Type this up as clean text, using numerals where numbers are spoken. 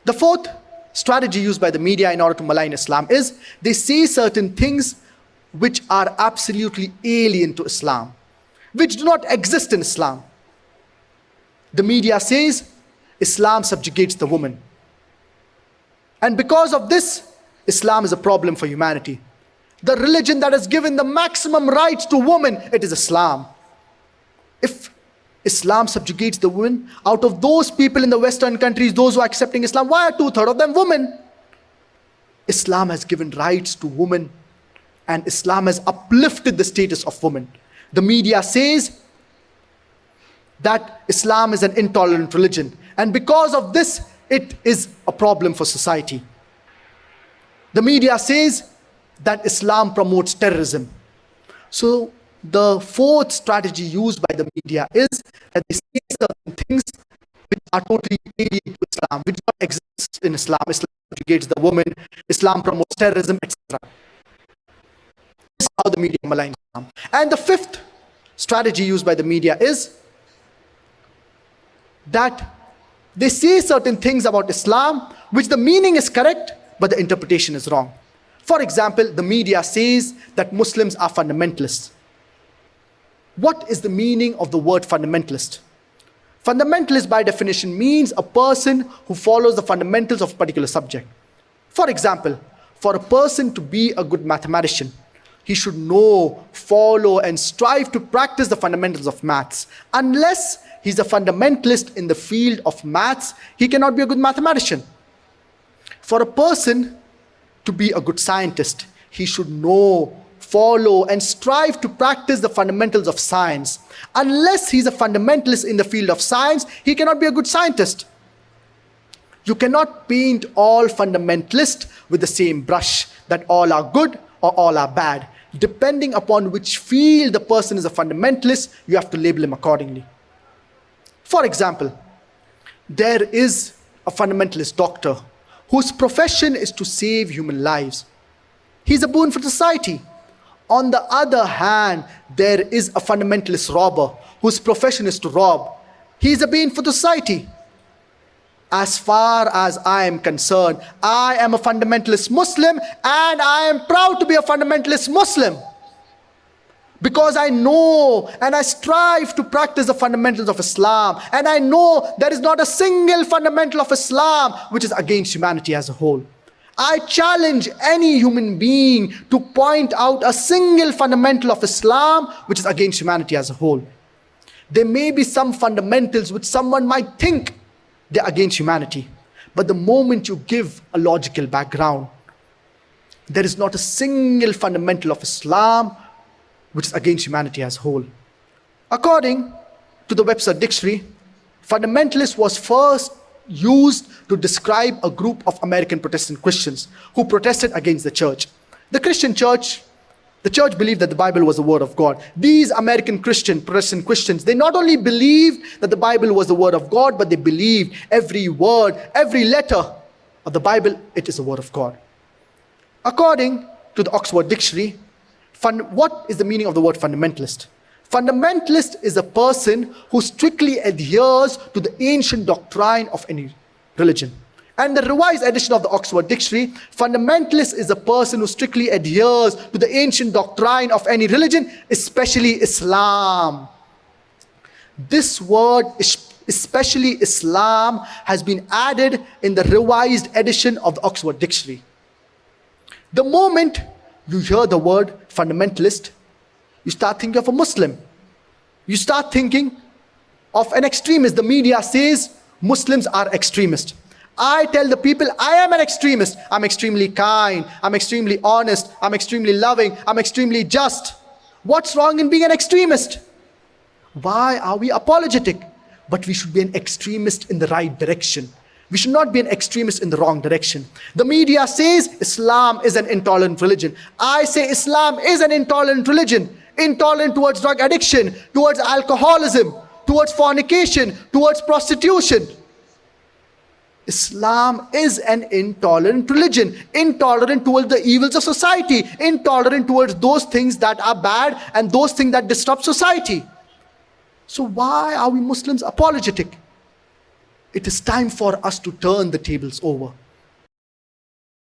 The fourth strategy used by the media in order to malign Islam is they say certain things which are absolutely alien to Islam, which do not exist in Islam. The media says Islam subjugates the woman. And because of this, Islam is a problem for humanity. The religion that has given the maximum rights to women, it is Islam. If Islam subjugates the women, out of those people in the Western countries, those who are accepting Islam, why are 2/3 of them women? Islam has given rights to women, and Islam has uplifted the status of women. The media says that Islam is an intolerant religion, and because of this, it is a problem for society. The media says that Islam promotes terrorism. So the fourth strategy used by the media is that they say certain things which are totally alien to Islam, which do not exist in Islam. Islam subjugates the woman, Islam promotes terrorism, etc. This is how the media maligns Islam. And the fifth strategy used by the media is that they say certain things about Islam which the meaning is correct, but the interpretation is wrong. For example, the media says that Muslims are fundamentalists. What is the meaning of the word fundamentalist? Fundamentalist by definition means a person who follows the fundamentals of a particular subject. For example, for a person to be a good mathematician, he should know, follow, and strive to practice the fundamentals of maths. Unless he's a fundamentalist in the field of maths, he cannot be a good mathematician. For a person to be a good scientist, he should know, follow, and strive to practice the fundamentals of science. Unless he's a fundamentalist in the field of science, he cannot be a good scientist. You cannot paint all fundamentalists with the same brush, that all are good or all are bad. Depending upon which field the person is a fundamentalist, you have to label him accordingly. For example, there is a fundamentalist doctor whose profession is to save human lives. He's a boon for society. On the other hand, there is a fundamentalist robber whose profession is to rob. He's a bane for society. As far as I am concerned, I am a fundamentalist Muslim, and I am proud to be a fundamentalist Muslim, because I know and I strive to practice the fundamentals of Islam, and I know there is not a single fundamental of Islam which is against humanity as a whole. I challenge any human being to point out a single fundamental of Islam which is against humanity as a whole. There may be some fundamentals which someone might think they're against humanity, but the moment you give a logical background, there is not a single fundamental of Islam which is against humanity as a whole. According to the Webster Dictionary, fundamentalist was first used to describe a group of American Protestant Christians who protested against the church. The church believed that the Bible was the word of God. These American Protestant Christians, they not only believed that the Bible was the word of God, but they believed every word, every letter of the Bible, it is the word of God. According to the Oxford Dictionary, what is the meaning of the word fundamentalist? Fundamentalist is a person who strictly adheres to the ancient doctrine of any religion. And the revised edition of the Oxford Dictionary, fundamentalist is a person who strictly adheres to the ancient doctrine of any religion, especially Islam. This word, especially Islam, has been added in the revised edition of the Oxford Dictionary. The moment you hear the word fundamentalist, you start thinking of a Muslim. You start thinking of an extremist. The media says Muslims are extremists. I tell the people, I am an extremist. I'm extremely kind, I'm extremely honest, I'm extremely loving, I'm extremely just. What's wrong in being an extremist? Why are we apologetic? But we should be an extremist in the right direction. We should not be an extremist in the wrong direction. The media says Islam is an intolerant religion. I say Islam is an intolerant religion. Intolerant towards drug addiction, towards alcoholism, towards fornication, towards prostitution. Islam is an intolerant religion. Intolerant towards the evils of society. Intolerant towards those things that are bad and those things that disrupt society. So why are we Muslims apologetic? It is time for us to turn the tables over.